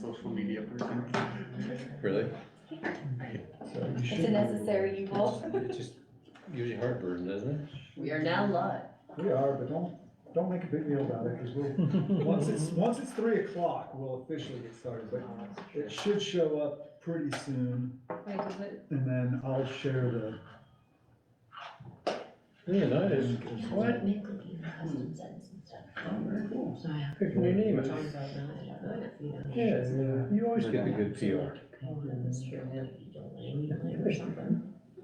social media person. Really? So It's a necessary evil. It just gives you heartburn, doesn't it? We are now live. we are, but don't make a big deal about it, because we'll, once it's 3 o'clock, we'll officially get started, but it should show up pretty soon, Wait, does it? and then I'll share the. Yeah, nice. What? Pick your name. Yeah, you always get the good PR.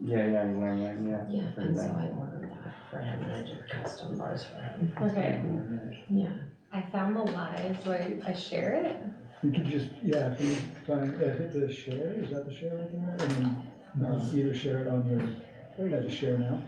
Yeah, you learn that, yeah. Yeah, and so I ordered that for him and I did custom bars for him. Okay, Yeah. I found the live, so I share it? You can just, yeah, if you find, hit the share, is that the share right there? And then either share it on your, yeah, just share now.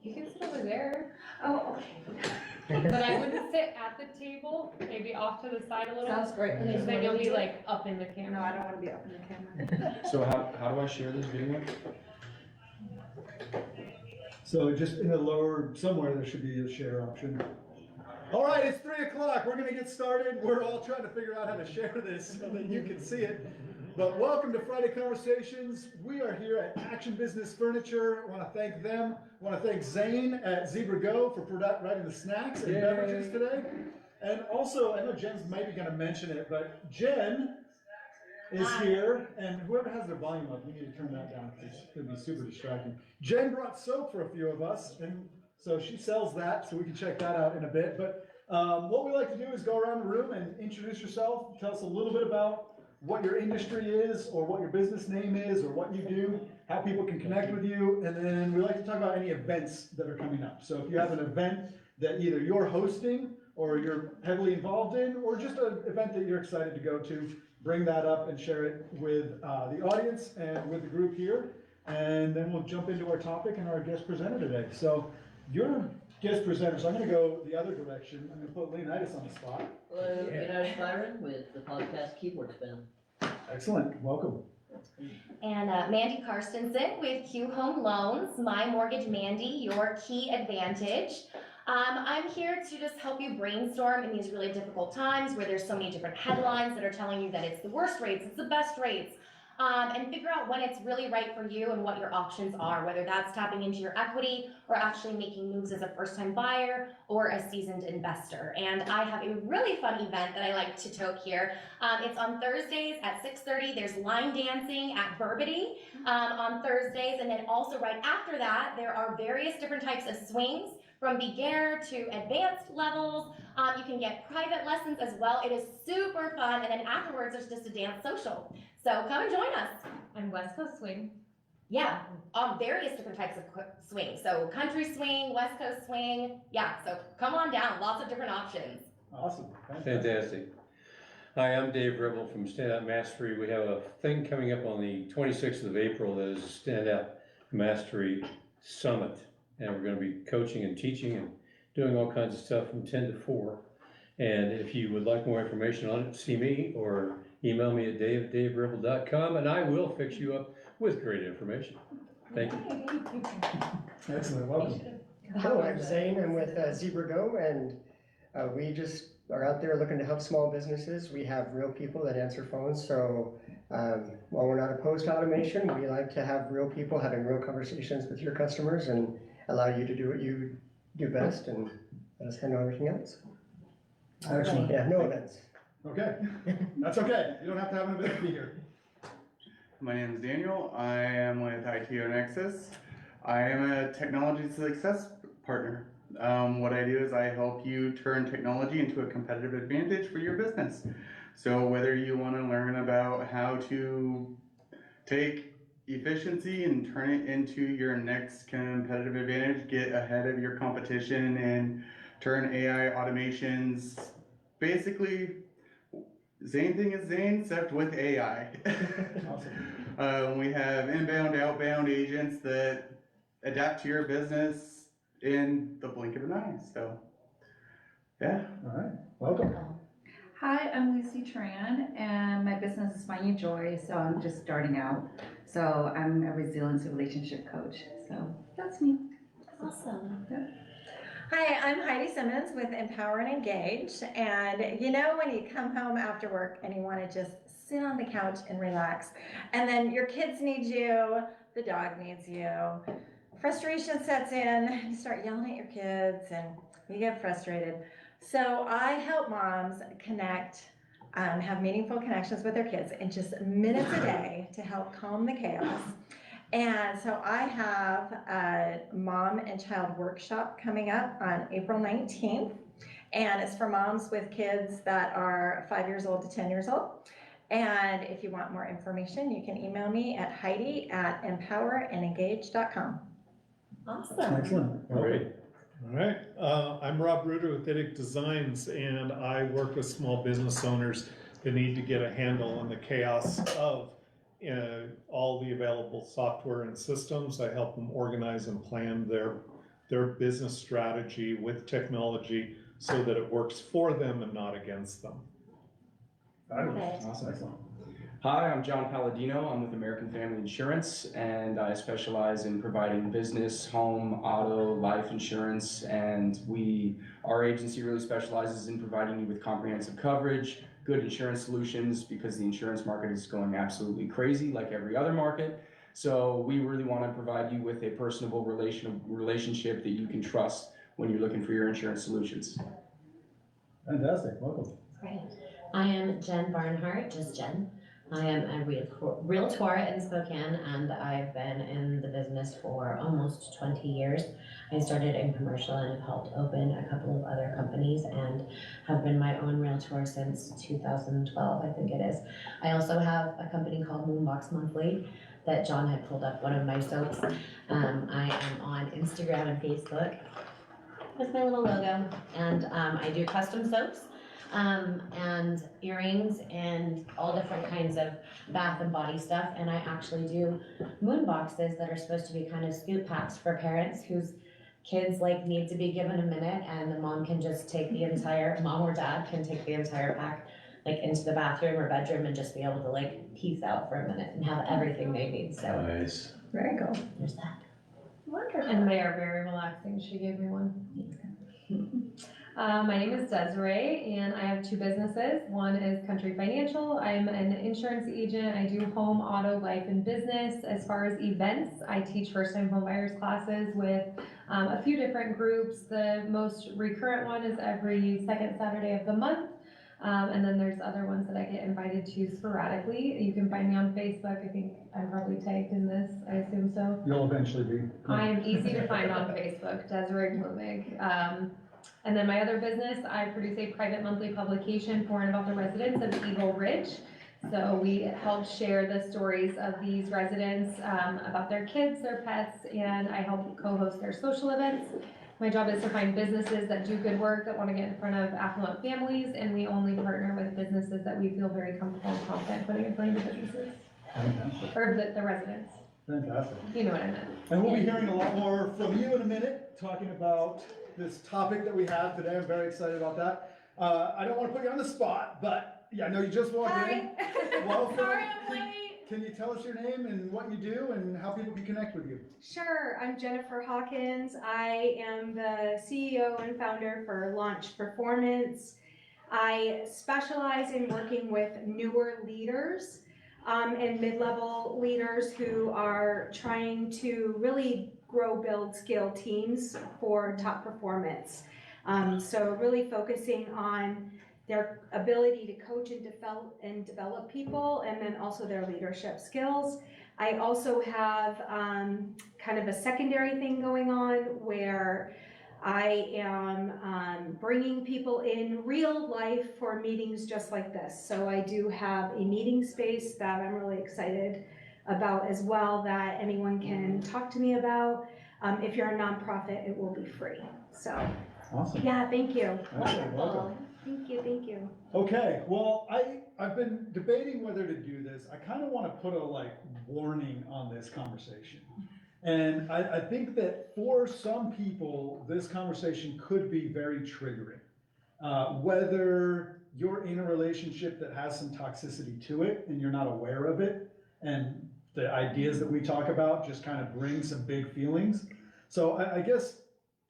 You can sit over there, Oh, okay. but I wouldn't sit at the table, maybe off to the side a little. Sounds great. Because then you'll be like up in the No, camera. I don't wanna be up in the camera. So how do I share this video? So just in the lower, somewhere there should be a share option. All right, it's 3 o'clock, we're gonna get started. We're all trying to figure out how to share this so that you can see it. But welcome to Friday Conversations. We are here at Action Business Furniture. I wanna thank them. I wanna thank Zane at Zebra Go for providing the snacks and beverages today. And also, I know Jen's maybe gonna mention it, but Jen is here, and whoever has their volume up, you need to turn that down, because it could be super distracting. Jen brought soap for a few of us, and so she sells that, so we can check that out in a bit. But what we like to do is go around the room and introduce yourself, tell us a little bit about what your industry is, or what your business name is, or what you do, how people can connect with you, and then we like to talk about any events that are coming up. So if you have an event that either you're hosting, or you're heavily involved in, or just an event that you're excited to go to, bring that up and share it with the audience and with the group here. And then we'll jump into our topic and our guest presenter today. So your guest presenters, I'm gonna go the other direction. I'm gonna put Leonidas on the spot. Hello, United Byron with the podcast Keyboard Spin. Excellent, welcome. And Mandy Karstensen with Q Home Loans, My Mortgage Mandy, your key advantage. I'm here to just help you brainstorm in these really difficult times where there's so many different headlines that are telling you that it's the worst rates, it's the best rates, and figure out when it's really right for you and what your options are, whether that's tapping into your equity or actually making moves as a first-time buyer or a seasoned investor. And I have a really fun event that I like to tote here. It's on Thursdays at 6:30. There's line dancing at Burbity on Thursdays, and then also right after that, there are various different types of swings, from beginner to advanced levels. You can get private lessons as well. It is super fun. And then afterwards, there's just a dance social. So come and join us. And West Coast Swing. Yeah, various different types of swing. So country swing, West Coast swing. Yeah, so come on down. Lots of different options. Awesome. Fantastic. Hi, I'm Dave Ribble from Stand Out Mastery. We have a thing coming up on the 26th of April that is a Stand Out Mastery Summit. And we're going to be coaching and teaching and doing all kinds of stuff from 10 to 4. And if you would like more information on it, see me or email me at dave@daveribble.com, and I will fix you up with great information. Thank you. Excellent, welcome. Hello, I'm Zane. I'm with Zebra Go, and we just are out there looking to help small businesses. We have real people that answer phones, so while we're not opposed to automation, we like to have real people having real conversations with your customers and allow you to do what you do best and let us handle everything else. Excellent. Yeah, no events. Okay, that's okay. You don't have to have an event to be here. My name is Daniel. I am with ITO Nexus. I am a technology success partner. What I do is I help you turn technology into a competitive advantage for your business. So whether you want to learn about how to take efficiency and turn it into your next competitive advantage, get ahead of your competition and turn AI automations, basically same thing as Zane, except with AI. Awesome. We have inbound, outbound agents that adapt to your business in the blink of an eye. So, yeah. All right, welcome. Hi, I'm Lucy Tran, and my business is Finding Joy, so I'm just starting out. So I'm a resilience and relationship coach, so that's me. Awesome. Hi, I'm Heidi Simmons with Empower and Engage. And you know, when you come home after work and you want to just sit on the couch and relax, and then your kids need you, the dog needs you, frustration sets in, you start yelling at your kids and you get frustrated. So I help moms connect, have meaningful connections with their kids in just minutes a day to help calm the chaos. And so I have a mom and child workshop coming up on April 19th. And it's for moms with kids that are 5 years old to 10 years old. And if you want more information, you can email me at heidi@empowerandengage.com. Awesome. Excellent. Great. All right, I'm Rob Ruder with Idic Designs, and I work with small business owners that need to get a handle on the chaos of all the available software and systems. I help them organize and plan their business strategy with technology so that it works for them and not against them. Perfect. Awesome. Excellent. Hi, I'm John Palladino. I'm with American Family Insurance, and I specialize in providing business, home, auto, life insurance, and our agency really specializes in providing you with comprehensive coverage, good insurance solutions, because the insurance market is going absolutely crazy like every other market. So we really want to provide you with a personable relationship that you can trust when you're looking for your insurance solutions. Fantastic. Welcome. Great. I am Jen Barnhart, just Jen. I am a realtor in Spokane, and I've been in the business for almost 20 years. I started in commercial and have helped open a couple of other companies and have been my own realtor since 2012, I think it is. I also have a company called Moonbox Monthly that John had pulled up one of my soaps. I am on Instagram and Facebook with my little logo, and I do custom soaps. And earrings and all different kinds of bath and body stuff. And I actually do moon boxes that are supposed to be kind of scoop packs for parents whose kids like need to be given a minute, and the mom can just take the entire, mom or dad can take the entire pack like into the bathroom or bedroom and just be able to like peace out for a minute and have everything they need. So Nice. Very cool. there's that. Wonderful. And they are very relaxing. She gave me one. My name is Dezirea, and I have two businesses. One is Country Financial. I'm an insurance agent. I do home, auto, life, and business. As far as events, I teach first-time homebuyers classes with a few different groups. The most recurrent one is every second Saturday of the month. And then there's other ones that I get invited to sporadically. You can find me on Facebook. I think I'm probably tagged in this. I assume so. You'll eventually be. I am easy to find on Facebook, Dezirea Blumig. And then my other business, I produce a private monthly publication for and about the residents of Eagle Ridge. So we help share the stories of these residents about their kids, their pets, and I help co-host their social events. My job is to find businesses that do good work, that want to get in front of affluent families, and we only partner with businesses that we feel very comfortable and confident putting in front of the businesses, Fantastic. or the residents. Fantastic. You know what I meant. And we'll be hearing a lot more from you in a minute, talking about this topic that we have today. I'm very excited about that. I don't want to put you on the spot, but yeah, I know you just walked in. Welcome. Sorry I'm late. Can you tell us your name and what you do and how people can connect with you? Sure, I'm Jennifer Hawkins. I am the CEO and founder for Launch Performance. I specialize in working with newer leaders and mid-level leaders who are trying to really grow, build, scale teams for top performance. So really focusing on their ability to coach and develop people, and then also their leadership skills. I also have kind of a secondary thing going on where I am bringing people in real life for meetings just like this. So I do have a meeting space that I'm really excited about as well, that anyone can talk to me about. If you're a nonprofit, it will be free. So Awesome. yeah, thank you. Excellent. Welcome. Thank you, thank you. Okay, well, I've been debating whether to do this. I kind of want to put a warning on this conversation. And I think that for some people, this conversation could be very triggering. Whether you're in a relationship that has some toxicity to it and you're not aware of it, and the ideas that we talk about just kind of bring some big feelings. So I guess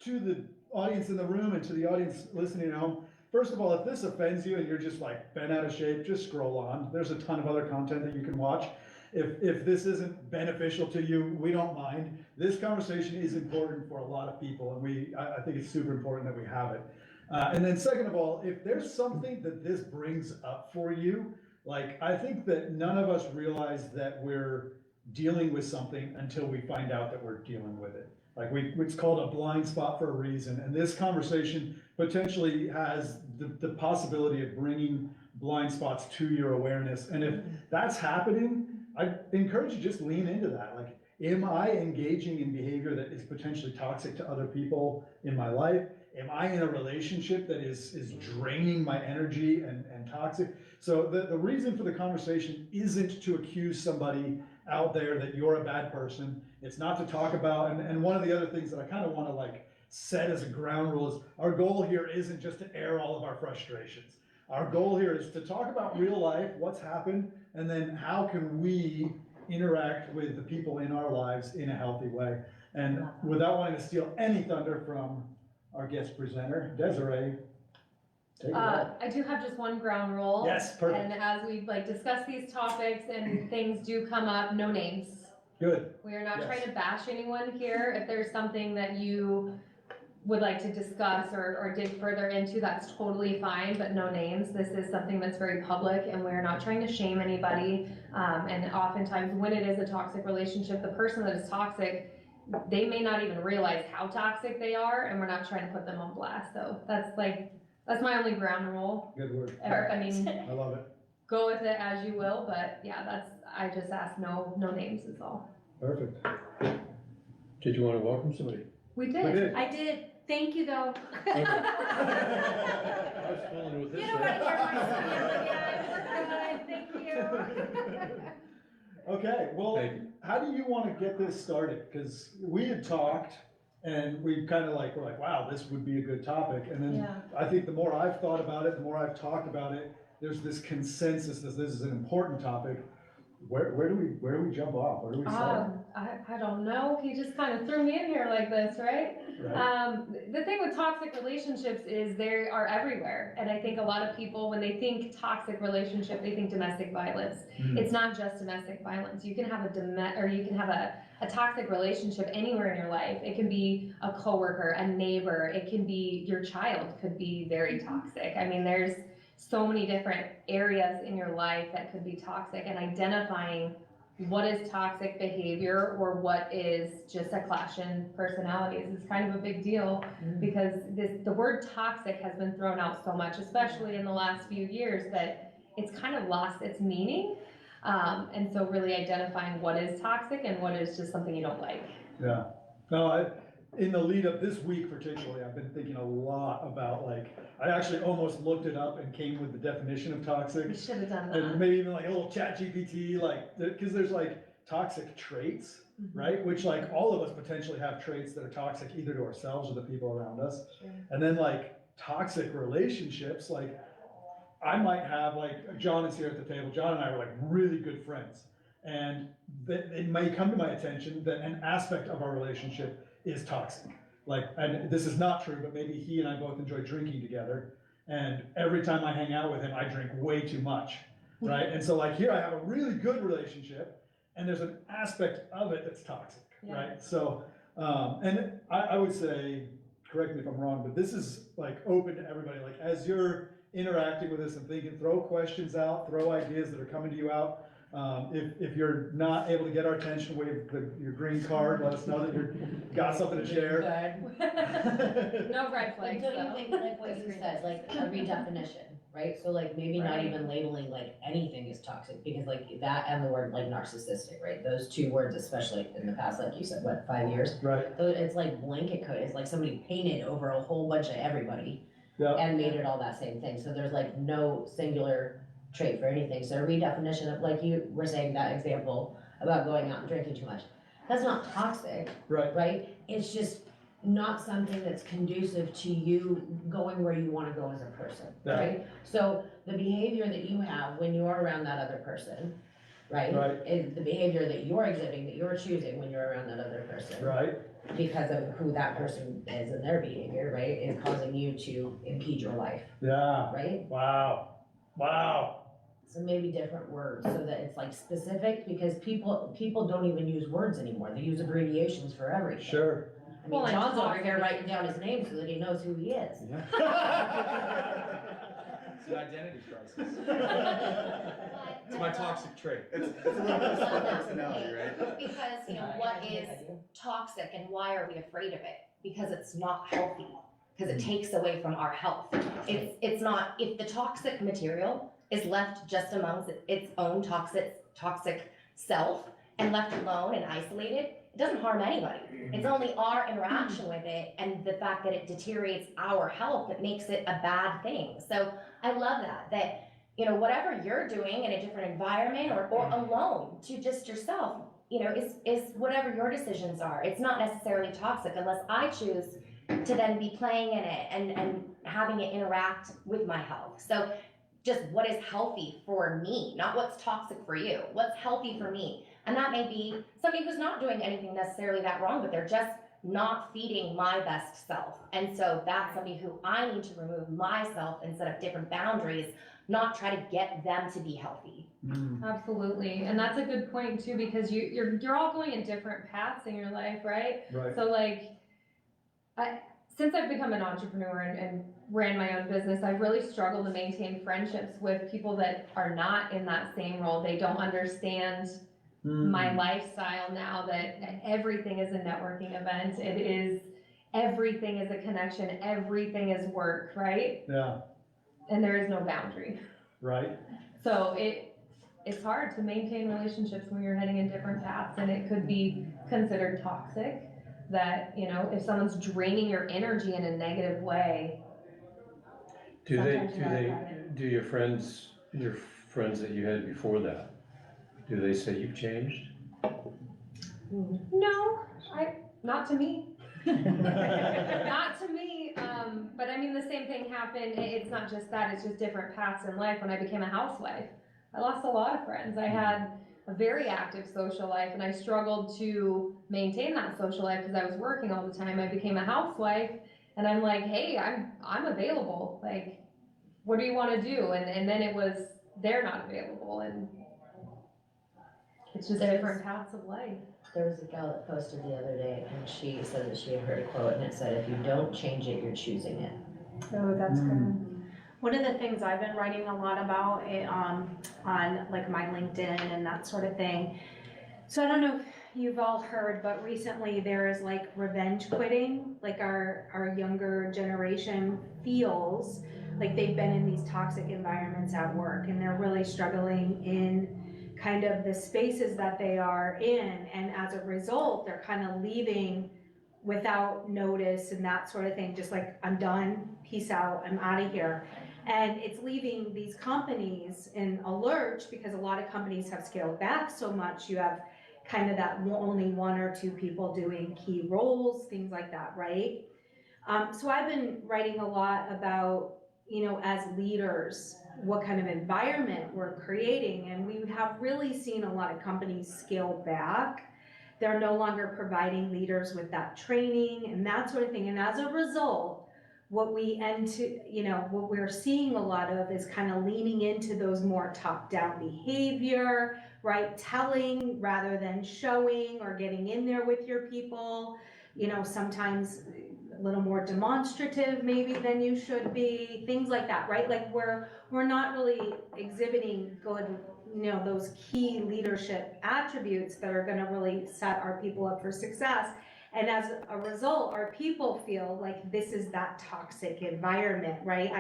to the audience in the room and to the audience listening at home, first of all, if this offends you and you're just like bent out of shape, just scroll on. There's a ton of other content that you can watch. If this isn't beneficial to you, we don't mind. This conversation is important for a lot of people, and I think it's super important that we have it. And then second of all, if there's something that this brings up for you, like I think that none of us realize that we're dealing with something until we find out that we're dealing with it. Like it's called a blind spot for a reason, and this conversation potentially has the possibility of bringing blind spots to your awareness. And if that's happening, I encourage you just lean into that. Like, am I engaging in behavior that is potentially toxic to other people in my life? Am I in a relationship that is draining my energy and toxic? So the reason for the conversation isn't to accuse somebody out there that you're a bad person. It's not to talk about, and one of the other things that I kind of want to like set as a ground rule is our goal here isn't just to air all of our frustrations. Our goal here is to talk about real life, what's happened, and then how can we interact with the people in our lives in a healthy way. And without wanting to steal any thunder from our guest presenter, Deserea, take it away. I do have just one ground rule. Yes, perfect. And as we've like discussed these topics and things do come up, no names. Good. We are not Yes. trying to bash anyone here. If there's something that you would like to discuss or dig further into, that's totally fine, but no names. This is something that's very public and we're not trying to shame anybody. And oftentimes when it is a toxic relationship, the person that is toxic, they may not even realize how toxic they are, and we're not trying to put them on blast. So that's my only ground rule. Good word. I mean, I love it. go with it as you will, but yeah, I just asked no names is all. Perfect. Did you want to welcome somebody? We We did. did. I did. Thank you, though. I was fooling with this. You don't want to hear my spiel again. We're good. Thank you. Okay, well, Thank you. how do you want to get this started? Because we had talked and we kind of like, we're like, wow, this would be a good topic. And then Yeah. I think the more I've thought about it, the more I've talked about it, there's this consensus that this is an important topic. Where do we jump off? Where do we start? I don't know. He just kind of threw me in here like this, right? Right? The thing with toxic relationships is they are everywhere. And I think a lot of people, when they think toxic relationship, they think domestic violence. Mhm. It's not just domestic violence. You can have a toxic relationship anywhere in your life. It can be a coworker, a neighbor. It can be your child could be very toxic. I mean, there's so many different areas in your life that could be toxic, and identifying what is toxic behavior or what is just a clash in personalities is kind of a big deal, because the word toxic has been thrown out so much, especially in the last few years, that it's kind of lost its meaning. And so really identifying what is toxic and what is just something you don't like. Yeah. No, in the lead up this week particularly, I've been thinking a lot about I actually almost looked it up and came with the definition of toxic. We should have done And that. maybe even like a little chat GPT, because there's toxic traits, right? Which all of us potentially have traits that are toxic either to ourselves or the people around us. Sure. And then toxic relationships, I might have John is here at the table. John and I are really good friends. And it may come to my attention that an aspect of our relationship is toxic. And this is not true, but maybe he and I both enjoy drinking together. And every time I hang out with him, I drink way too much, right? And so here I have a really good relationship, and there's an aspect of it that's toxic, Yeah. right? So, and I would say, correct me if I'm wrong, but this is open to everybody. As you're interacting with us and thinking, throw questions out, throw ideas that are coming to you out. If you're not able to get our attention, wave your green card, let us know that you've got something to share. No red flags Don't you though. think, what you said, a redefinition, right? So maybe not Right. even labeling anything is toxic, because that and the word narcissistic, right? Those two words, especially in the past, you said, 5 years? Right, So it's blanket code, it's somebody painted over a whole bunch of everybody yeah, and made it all that same thing. So there's no singular trait for anything. So a redefinition of, you were saying that example about going out and drinking too much. That's not toxic, right, right? It's just not something that's conducive to you going where you want to go as a person, Yeah. right? So the behavior that you have when you are around that other person, right? Right. Is the behavior that you're exhibiting, that you're choosing when you're around that other person. right, because of who that person is and their behavior, right, is causing you to impede your life, Yeah, right? wow, wow. So maybe different words so that it's like specific, because people don't even use words anymore. They use abbreviations for everything. Sure. I mean, Well, and John's over toxic here is writing down his name so that he knows who he is. It's an identity crisis. But It's my toxic trait. It's a little bit of split personality, right? Because, what is toxic and why are we afraid of it? Because it's not healthy, because it takes away from our health. It's not, if the toxic material is left just amongst its own toxic self and left alone and isolated, it doesn't harm anybody. It's only our interaction with it and the fact that it deteriorates our health that makes it a bad thing. So I love that, whatever you're doing in a different environment or alone to just yourself, is whatever your decisions are. It's not necessarily toxic unless I choose to then be playing in it and having it interact with my health. So just what is healthy for me, not what's toxic for you, what's healthy for me. And that may be somebody who's not doing anything necessarily that wrong, but they're just not feeding my best self. And so that's somebody who I need to remove myself and set up different boundaries, not try to get them to be healthy. Absolutely, and that's a good point too, because you're all going in different paths in your life, right? Right. So since I've become an entrepreneur and ran my own business, I've really struggled to maintain friendships with people that are not in that same role. They don't understand my lifestyle now, that everything is a networking event. Everything is a connection. Everything is work, right? Yeah, And there is no boundary. right. So it's hard to maintain relationships when you're heading in different paths, and it could be considered toxic. That, if someone's draining your energy in a negative way. Do Sometimes you gotta cut it. your friends that you had before that, do they say you've changed? No, not to me. Not to me, but I mean, the same thing happened. It's not just that, it's just different paths in life. When I became a housewife, I lost a lot of friends. I had a very active social life, and I struggled to maintain that social life because I was working all the time. I became a housewife, and I'm like, hey, I'm available. Like, what do you want to do? And then it was, they're not available, and it's just different paths of life. There was a gal that posted the other day, and she said that she had heard a quote, and it said, if you don't change it, you're choosing it. Oh, that's good. One of the things I've been writing a lot about on like my LinkedIn and that sort of thing. So I don't know if you've all heard, but recently there is like revenge quitting. Like our younger generation feels like they've been in these toxic environments at work, and they're really struggling in kind of the spaces that they are in. And as a result, they're kind of leaving without notice and that sort of thing. Just like, I'm done, peace out, I'm out of here. And it's leaving these companies in a lurch because a lot of companies have scaled back so much. You have kind of that only one or two people doing key roles, things like that, right? So I've been writing a lot about, as leaders, what kind of environment we're creating. And we have really seen a lot of companies scale back. They're no longer providing leaders with that training and that sort of thing. And as a result, what we're seeing a lot of is kind of leaning into those more top-down behavior, right? Telling rather than showing, or getting in there with your people, sometimes a little more demonstrative maybe than you should be, things like that, right? Like we're not really exhibiting good, those key leadership attributes that are going to really set our people up for success. And as a result, our people feel like this is that toxic environment, right?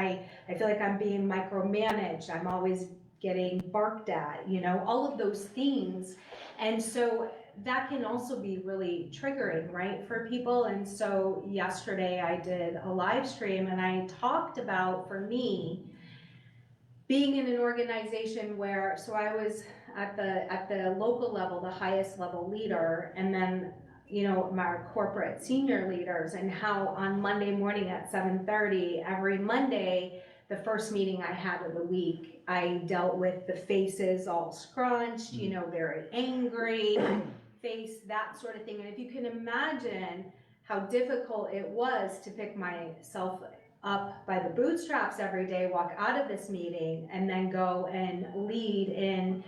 I feel like I'm being micromanaged. I'm always getting barked at, all of those things. And so that can also be really triggering, right, for people. And so yesterday I did a live stream, and I talked about, for me, being in an organization where, so I was at the local level, the highest level leader, and then my corporate senior leaders, and how on Monday morning at 7:30 every Monday, the first meeting I had of the week, I dealt with the faces all scrunched, very angry, face that sort of thing. And if you can imagine how difficult it was to pick myself up by the bootstraps every day, walk out of this meeting, and then go and lead in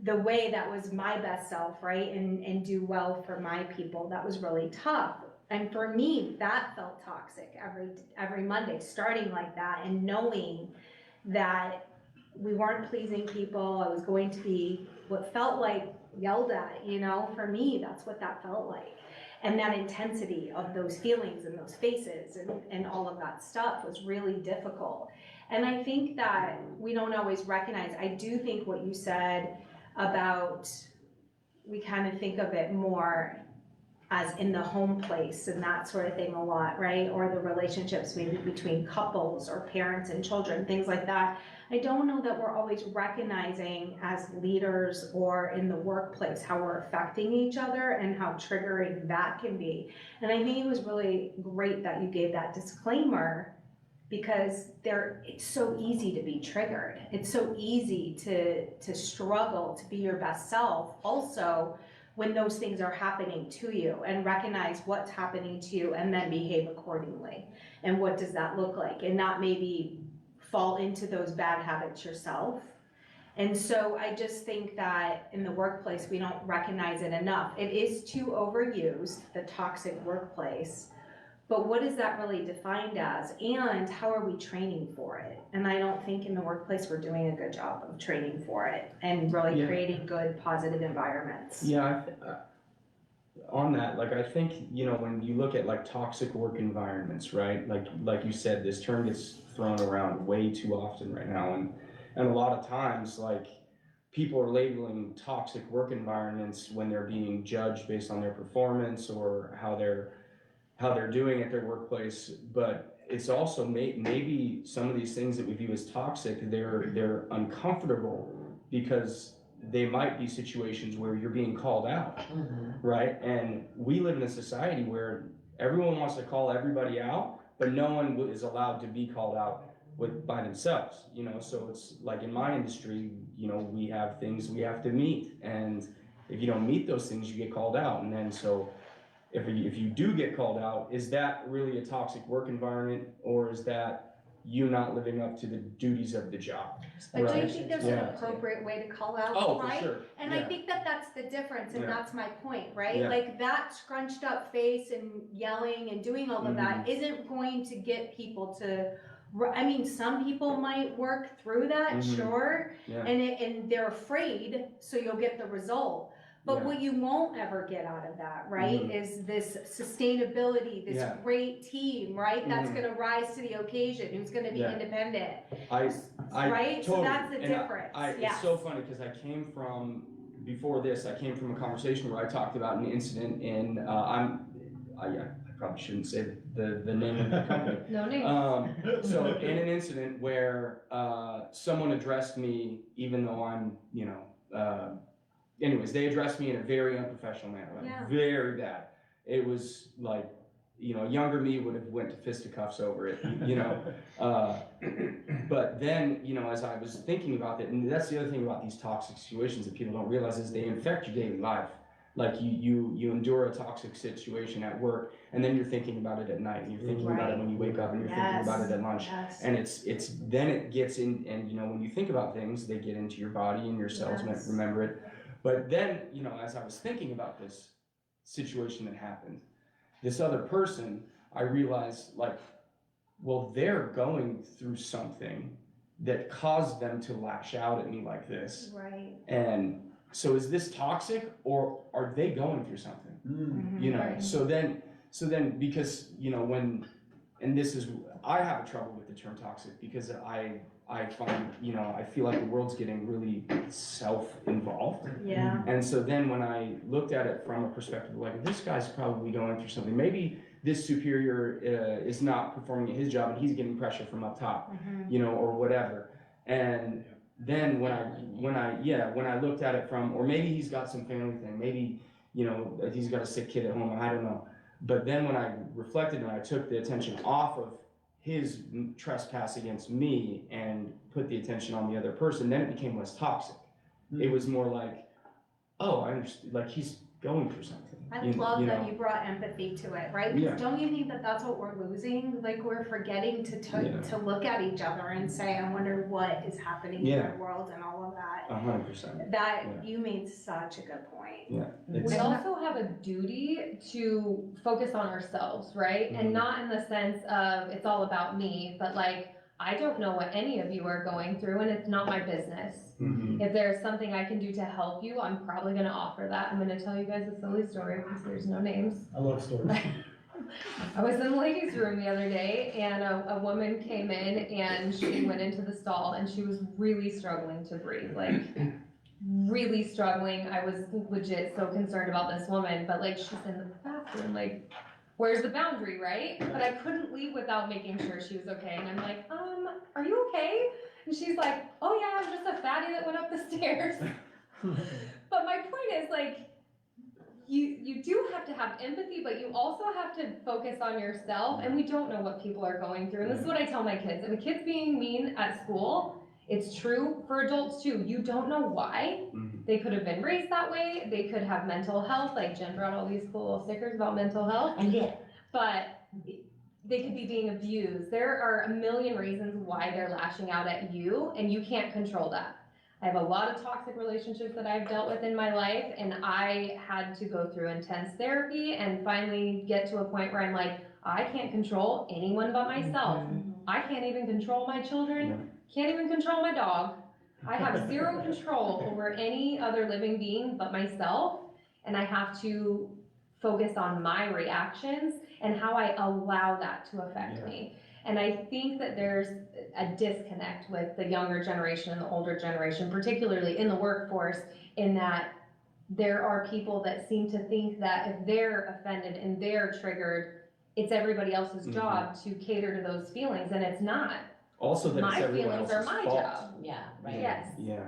the way that was my best self, right? And do well for my people. That was really tough. And for me, that felt toxic every Monday, starting like that and knowing that we weren't pleasing people. I was going to be what felt like yelled at, you know, for me, that's what that felt like. And that intensity of those feelings and those faces and all of that stuff was really difficult. And I think that we don't always recognize, I do think what you said about, we kind of think of it more as in the home place and that sort of thing a lot, right? Or the relationships maybe between couples or parents and children, things like that. I don't know that we're always recognizing as leaders or in the workplace how we're affecting each other and how triggering that can be. And I think it was really great that you gave that disclaimer, because it's so easy to be triggered. It's so easy to struggle to be your best self also when those things are happening to you, and recognize what's happening to you and then behave accordingly. And what does that look like? And not maybe fall into those bad habits yourself. And so I just think that in the workplace, we don't recognize it enough. It is too overused, the toxic workplace. But what is that really defined as? And how are we training for it? And I don't think in the workplace we're doing a good job of training for it and really creating good, positive environments. Yeah, on that, like, I think, you know, when you look at like toxic work environments, right? Like you said, this term gets thrown around way too often right now. And a lot of times, like, people are labeling toxic work environments when they're being judged based on their performance or how they're doing at their workplace, but it's also maybe some of these things that we view as toxic, they're uncomfortable because they might be situations where you're being called out, right? And we live in a society where everyone wants to call everybody out, but no one is allowed to be called out by themselves, you know? So it's like in my industry, you know, we have things we have to meet, and if you don't meet those things, you get called out. And then so if you do get called out, is that really a toxic work environment, or is that you not living up to the duties of the job? But right? do you think there's an appropriate way to call out, Oh, right? for sure. And I think that that's the difference, and that's my point, right? Yeah. Like that scrunched up face and yelling and doing all of that isn't going to get people to, I mean, some people might work through that, sure, and they're afraid, so you'll get the result. But what you won't ever get out of that, right, is this sustainability, this great team, right, that's gonna rise to the occasion, who's gonna be independent. Right? Totally. So that's the And difference. It's so funny because before this, I came from a conversation where I talked about an incident in, I probably shouldn't say the name of the company. No name. So in an incident where someone addressed me, even though I'm, you know, anyways, they addressed me in a very unprofessional manner, like very bad. It was like, you know, younger me would have went to fisticuffs over it, you know. But then, you know, as I was thinking about it, and that's the other thing about these toxic situations that people don't realize is they infect your daily life. Like you endure a toxic situation at work, and then you're thinking about it at night, and you're thinking about it when you wake up, and you're thinking about it at lunch. And then it gets in, and you know, when you think about things, they get into your body and your cells remember it. But then, you know, as I was thinking about this situation that happened, this other person, I realized, like, well, they're going through something that caused them to lash out at me like this. Right. And so is this toxic, or are they going through something? You know, so then because, you know, I have trouble with the term toxic because I find, you know, I feel like the world's getting really self-involved. Yeah. And so then when I looked at it from a perspective of like, this guy's probably going through something, maybe this superior is not performing his job and he's getting pressure from up top, you know, or whatever. And then when I looked at it from, or maybe he's got some family thing, maybe, you know, he's got a sick kid at home, I don't know. But then when I reflected and I took the attention off of his trespass against me and put the attention on the other person, then it became less toxic. It was more like, oh, I understand, like he's going through something. I You love that know? you brought empathy to it, right? Yeah. Because don't you think that that's what we're losing? Like, we're forgetting Yeah. to look at each other and say, I wonder what is happening in Yeah. the world and all of that. 100%. That, Yeah. you made such a good point. Yeah. We It's, also have a duty to focus on ourselves, right? Mhm. And not in the sense of it's all about me, but like, I don't know what any of you are going through and it's not my business. mhm. If there's something I can do to help you, I'm probably gonna offer that. I'm gonna tell you guys a silly story because there's no names. I love stories. I was in the ladies' room the other day and a woman came in and she went into the stall and she was really struggling to breathe, like really struggling. I was legit so concerned about this woman, but like she's in the bathroom, like where's the boundary, right? But I couldn't leave without making sure she was okay. And I'm like, are you okay? And she's like, oh yeah, I'm just a fatty that went up the stairs. But my point is like, you do have to have empathy, but you also have to focus on yourself. And we don't know what people are going through. And this is what I tell my kids. If a kid's being mean at school, it's true for adults too. You don't know why. Mhm. They could have been raised that way. They could have mental health. Like Jen brought all these cool little stickers about mental health. I did. But they could be being abused. There are a million reasons why they're lashing out at you, and you can't control that. I have a lot of toxic relationships that I've dealt with in my life, and I had to go through intense therapy and finally get to a point where I'm like, I can't control anyone but myself. I can't even control my children, can't even control my dog. I have zero control over any other living being but myself, and I have to focus on my reactions and how I allow that to affect me. And I think that there's a disconnect with the younger generation and the older generation, particularly in the workforce, in that there are people that seem to think that if they're offended and they're triggered, it's everybody else's Mhm. job to cater to those feelings, and it's not. Also that My it's everyone feelings are else's my fault. job. Yeah, right. Yes. Yeah.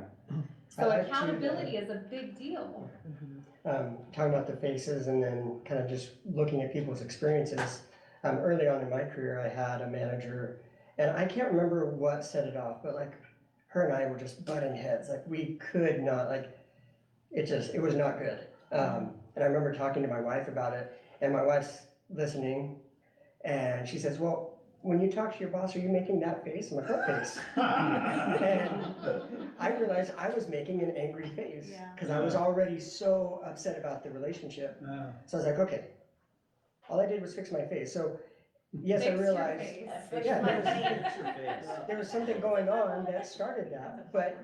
So I'd like to, accountability is a big deal. Talking about the faces and then kind of just looking at people's experiences. Early on in my career, I had a manager, and I can't remember what set it off, but like her and I were just butting heads. Like we could not, like it was not good. And I remember talking to my wife about it, and my wife's listening, and she says, "Well, when you talk to your boss, are you making that face?" I'm like, "What face?" And I realized I was making an angry face because I was already so upset about the relationship. So I was like, okay, all I did was fix my face. So yes, I Fix your realized, face. yeah, there was something going on that started that, but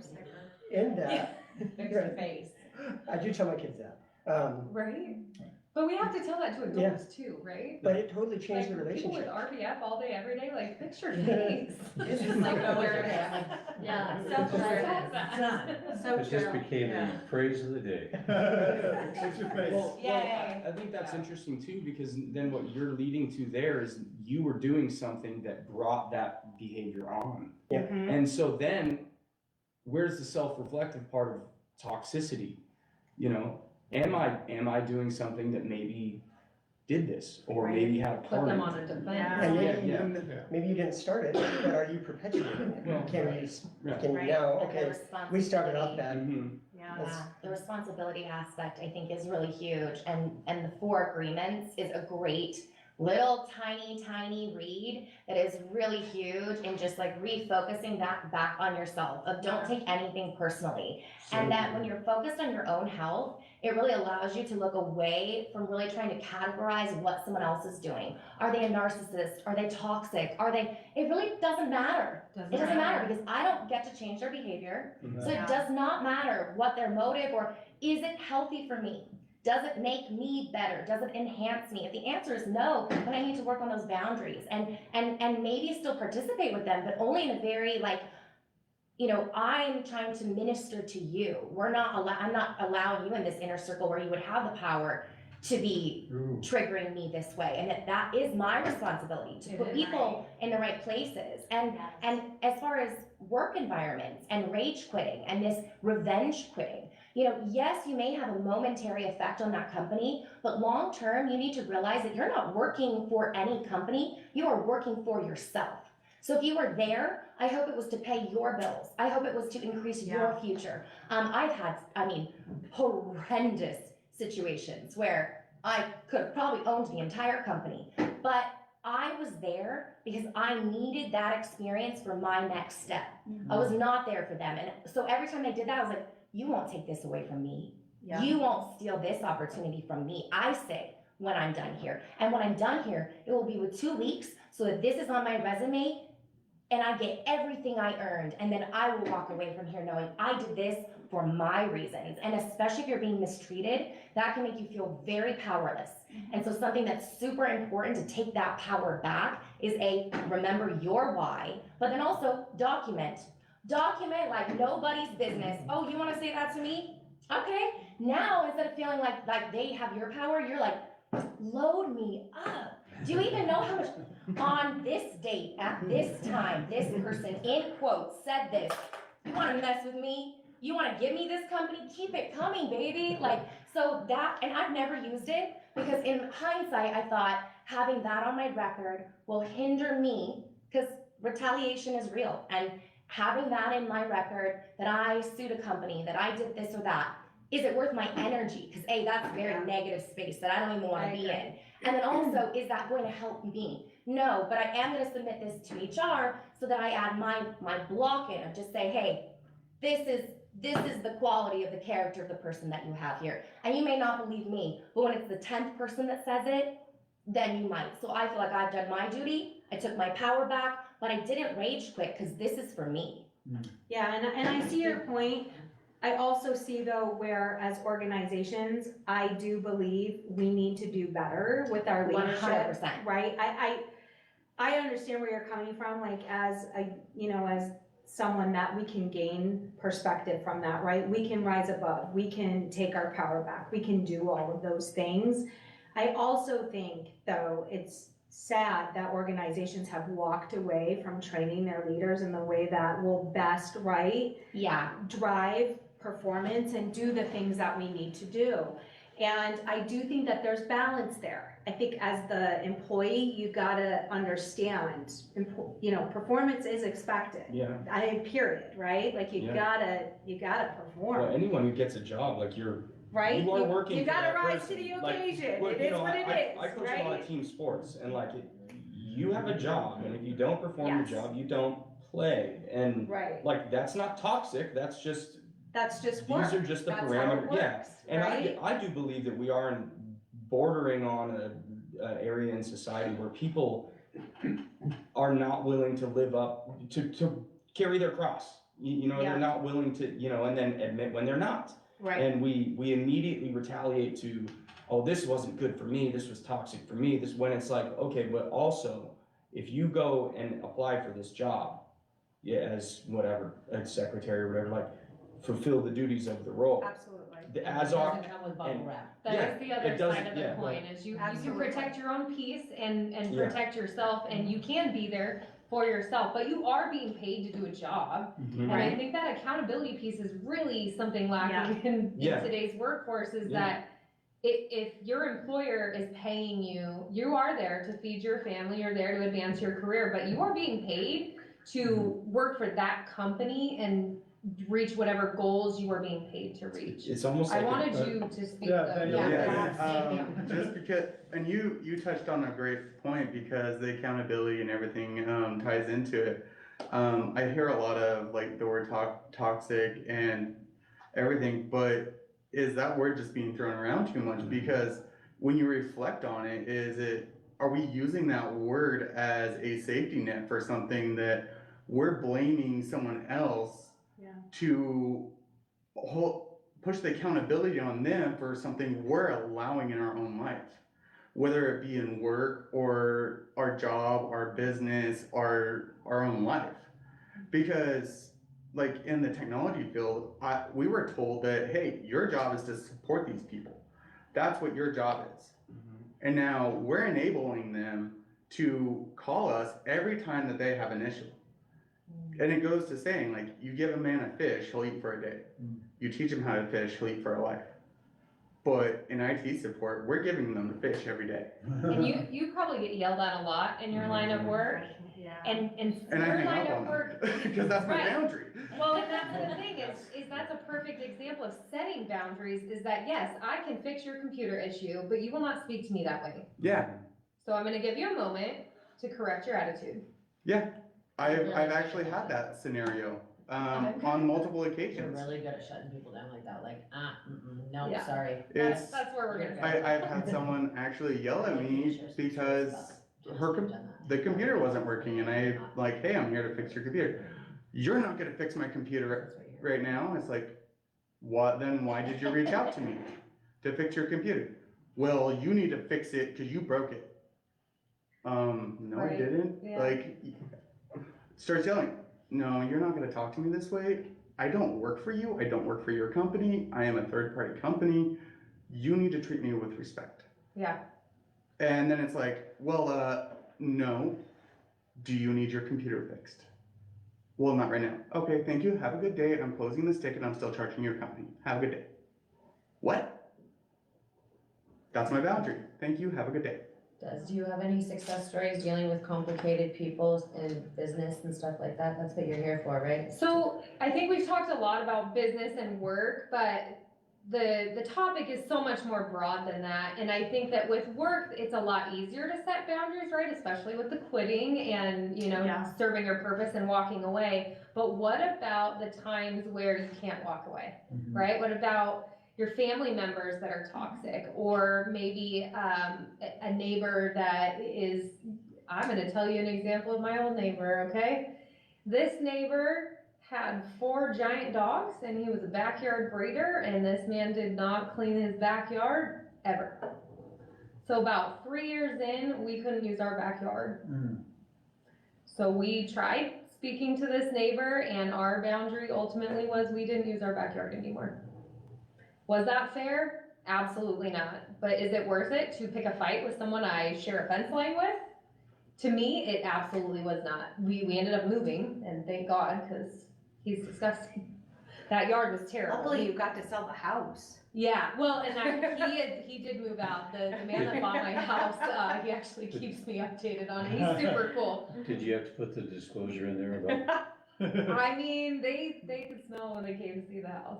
in that, Fix your face. I do tell my kids that. Right? But we have to tell that to adults too, right? But it totally changed the Like people with relationship. RBF all day, every day, like fix your face. It's just like awareness. Yeah, self-awareness. So It just true. became Yeah. the phrase of the day. Fix your face. Well, I think that's interesting too, because then what you're leading to there is you were doing something that brought that behavior on. Yeah. And so then, where's the self-reflective part of toxicity? You know, am I doing something that maybe did this, or maybe had a Put part them in on it? a defense. And Yeah, maybe you didn't start it, but are you perpetuating it? Well, Can right. you Right, now, like the okay, we started off responsibility. bad. Mhm. Yeah, the responsibility aspect I think is really huge, and the 4 agreements is a great little tiny read that is really huge in just like refocusing that back on yourself of don't take anything personally. And that when you're focused on your own health, it really allows you to look away from really trying to categorize what someone else is doing. Are they a narcissist? Are they toxic? It really doesn't matter. It doesn't matter because I don't get to change their behavior. So it does not matter what their motive or is it healthy for me? Does it make me better? Does it enhance me? If the answer is no, then I need to work on those boundaries and maybe still participate with them, but only in a very like, you know, I'm trying to minister to you. I'm not allowing you in this inner circle where you would have the power to be triggering me this way, and that is my responsibility to put people in the right places. And as far as work environments and rage quitting and this revenge quitting, you know, yes, you may have a momentary effect on that company, but long term, you need to realize that you're not working for any company, you are working for yourself. So if you were there, I hope it was to pay your bills. I hope it was to increase your future. I've had, horrendous situations where I could have probably owned the entire company, but I was there because I needed that experience for my next step. I was not there for them. And so every time they did that, I was like, you won't take this away from me. Yeah. You won't steal this opportunity from me. I say when I'm done here. And when I'm done here, it will be with 2 weeks so that this is on my resume and I get everything I earned. And then I will walk away from here knowing I did this for my reasons. And especially if you're being mistreated, that can make you feel very powerless. And so something that's super important to take that power back is remember your why, but then also document. Document like nobody's business. Oh, you want to say that to me? Okay. Now, instead of feeling like they have your power, you're like, load me up. Do you even know how much on this date, at this time, this person in quotes said this? You want to mess with me? You want to give me this company? Keep it coming, baby. Like, so that, and I've never used it because in hindsight, I thought having that on my record will hinder me because retaliation is real. And having that in my record that I sued a company, that I did this or that, is it worth my energy? Because that's a very negative space that I don't even want to be in. And then also, is that going to help me? No, but I am going to submit this to HR so that I add my block in of just say, hey, this is the quality of the character of the person that you have here. And you may not believe me, but when it's the 10th person that says it, then you might. So I feel like I've done my duty. I took my power back, but I didn't rage quit because this is for me. Yeah, and I see your point. I also see though where as organizations, I do believe we need to do better with our leadership. 100%. Right? I understand where you're coming from, like as someone that we can gain perspective from that, right? We can rise above, we can take our power back, we can do all of those things. I also think though, it's sad that organizations have walked away from training their leaders in the way that will best, drive performance and do the things that we need to do. And I do think that there's balance there. I think as the employee, you gotta understand, performance is expected. Period, right? Like you gotta perform. Well, anyone who gets a job, like you are working. You for gotta that rise person. to the Like, occasion. well, It is what it is, I coach a lot right? of team sports, and you have a job, and if you don't perform your job, you don't play. And like that's not toxic. That's just work. These are just the That's how parameters. it works, And right? I do believe that we are bordering on an area in society where people are not willing to live up to carry their cross. They're not willing to, and then admit when they're not. Right. And we immediately retaliate to, oh, this wasn't good for me, this was toxic for me, when it's like, okay, but also, if you go and apply for this job, as secretary or whatever, fulfill the duties of the role. Absolutely. That is the other side of the coin is you can protect your own peace and protect yourself, and you can be there for yourself, but you are being paid to do a job. And I think that accountability piece is really something lacking in today's workforce is that if your employer is paying you, you are there to feed your family, you're there to advance your career, but you are being paid to work for that company and reach whatever goals you are being paid to reach. It's almost I like wanted you to speak just because, and you touched on a great point because the accountability and everything ties into it. I hear a lot of the word toxic and everything, but is that word just being thrown around too much? Because when you reflect on it, are we using that word as a safety net for something that we're blaming someone else to push the accountability on them for something we're allowing in our own life, whether it be in work or our job, our business, our own life? Because in the technology field, we were told that, hey, your job is to support these people. That's what your job is. And now we're enabling them to call us every time that they have an issue. And it goes to saying, you give a man a fish, he'll eat for a day. You teach him how to fish, he'll eat for a life. But in IT support, we're giving them the fish every day. And you probably get yelled at a lot in your line of work, and And I your hang line up of on work. them, because that's my Right. boundary. Well, and that's the thing, is that's a perfect example of setting boundaries, is that, yes, I can fix your computer issue, but you will not speak to me that way. Yeah, So I'm gonna give you a moment to correct your attitude. yeah. I've actually had that scenario, on multiple You're occasions. really good at shutting people down like that, like, no, Yeah. sorry. It's, That's where we're gonna go. I've had someone actually yell at me because the computer wasn't working, and I like, hey, I'm here to fix your computer. You're not gonna fix my computer right now. It's like, what, then why did you reach out to me to fix your computer? Well, you need to fix it because you broke it. No, I Right. didn't. Yeah. Like, starts yelling, no, you're not gonna talk to me this way. I don't work for you. I don't work for your company. I am a third-party company. You need to treat me with respect. Yeah, And then it's like, well, no. Do you need your computer fixed? Well, not right now. Okay, thank you. Have a good day. I'm closing this ticket. I'm still charging your company. Have a good day. What? That's my boundary. Thank you. Have a good day. Do you have any success stories dealing with complicated people in business and stuff like that? That's what you're here for, right? so I think we've talked a lot about business and work, but the topic is so much more broad than that. And I think that with work, it's a lot easier to set boundaries, right? Especially with the quitting and, serving your purpose and walking away. But what about the times where you can't walk away, right? What about your family members that are toxic, or maybe a neighbor that is, I'm gonna tell you an example of my old neighbor, okay? This neighbor had 4 giant dogs, and he was a backyard breeder, and this man did not clean his backyard ever. So about 3 years in, we couldn't use our backyard. So we tried speaking to this neighbor, and our boundary ultimately was we didn't use our backyard anymore. Was that fair? Absolutely not. But is it worth it to pick a fight with someone I share a fence line with? To me, it absolutely was not. We ended up moving, and thank God, because he's disgusting. That yard was terrible. Hopefully you got to sell the house. Yeah, well, and he did move out. The man that bought my house, he actually keeps me updated on it. He's super cool. Did you have to put the disclosure in there about? I mean, they could smell when they came to see the house.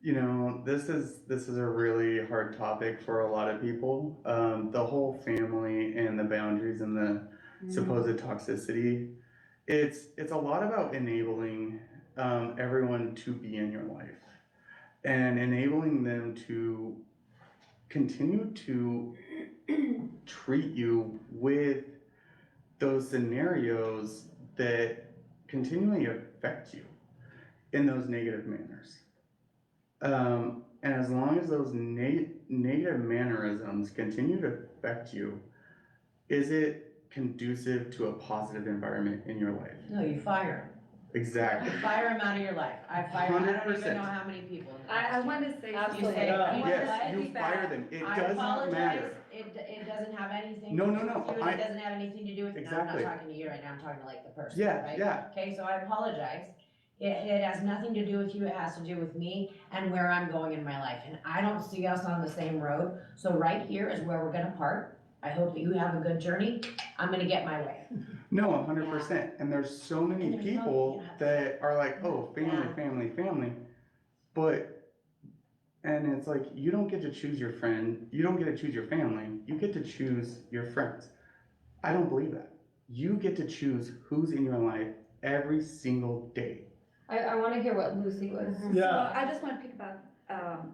This is a really hard topic for a lot of people. The whole family and the boundaries and the supposed toxicity. It's a lot about enabling everyone to be in your life and enabling them to continue to treat you with those scenarios that continually affect you in those negative manners. And as long as those negative mannerisms continue to affect you, is it conducive to a positive environment in your life? No, you fire Exactly. him. Fire him out of your life. I don't even 100%. know how many people. I want to say Absolutely. something. Yeah. I want to Yes, you speak fire back. them. It I does not apologize. matter. It doesn't have anything No, to no, do no, with you, and it doesn't have anything to do with, Exactly. I'm not talking to you right now, I'm talking to like the person, Yeah, right? yeah. Okay, so I apologize. It has nothing to do with you, it has to do with me and where I'm going in my life. And I don't see us on the same road, so right here is where we're gonna part. I hope that you have a good journey. I'm gonna get my way. No, 100%. And there's so many And there's no- people that are like, oh, family, Yeah. family, family. And it's like, you don't get to choose your friend. You don't get to choose your family. You get to choose your friends. I don't believe that. You get to choose who's in your life every single day. I want to hear what Lucy was. Yeah. So I just want to pick up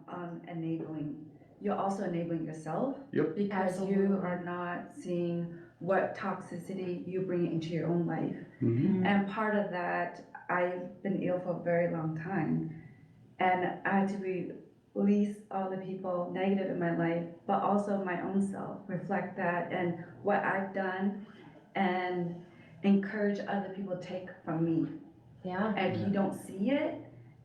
on enabling. You're also enabling yourself. Yep. Because you are not seeing what toxicity you bring into your own life. Mm-hmm. And part of that, I've been ill for a very long time. And I had to release all the people negative in my life, but also my own self, reflect that and what I've done, and encourage other people to take from me. Yeah. And if you don't see it,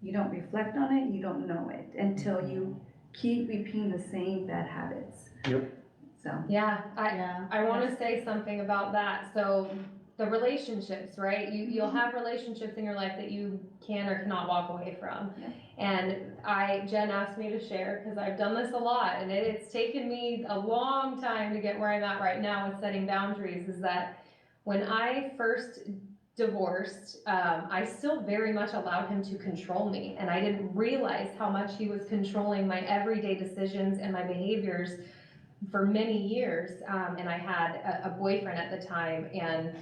you don't reflect on it, you don't know it until you keep repeating the same bad habits. Yep. So. Yeah, I want to say something about that. So the relationships, right? You'll have relationships in your life that you can or cannot walk away from. Yeah. And Jen asked me to share, because I've done this a lot, and it's taken me a long time to get where I'm at right now with setting boundaries, is that when I first divorced, I still very much allowed him to control me, and I didn't realize how much he was controlling my everyday decisions and my behaviors for many years. And I had a boyfriend at the time, and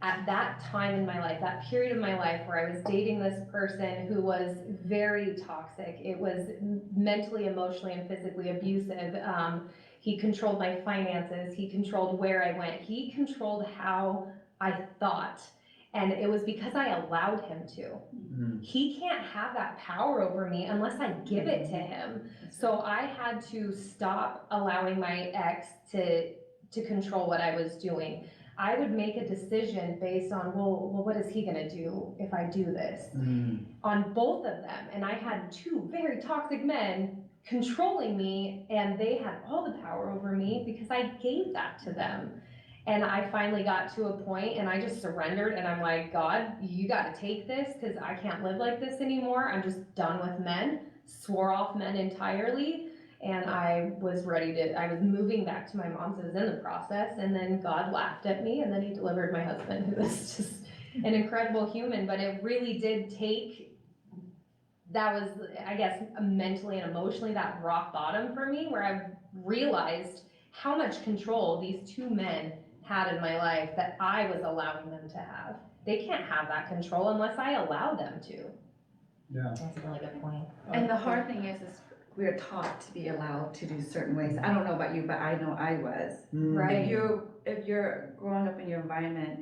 at that time in my life, that period of my life where I was dating this person who was very toxic, it was mentally, emotionally, and physically abusive. He controlled my finances, he controlled where I went, he controlled how I thought. And it was because I allowed him to. He can't have that power over me unless I give it to him. So I had to stop allowing my ex to control what I was doing. I would make a decision based on, well, what is he gonna do if I do this? On both of them. And I had two very toxic men controlling me, and they had all the power over me because I gave that to them. And I finally got to a point and I just surrendered, and I'm like, God, you gotta take this, because I can't live like this anymore. I'm just done with men. Swore off men entirely. And I was moving back to my mom's. I was in the process, and then God laughed at me, and then he delivered my husband, who is just an incredible human. But it really did take, that was, I guess, mentally and emotionally, that rock bottom for me, where I realized how much control these two men had in my life that I was allowing them to have. They can't have that control unless I allow them to. Yeah. That's a really good point. And the hard thing is we're taught to be allowed to do certain ways. I don't know about you, but I know I was. Right. If you're growing up in your environment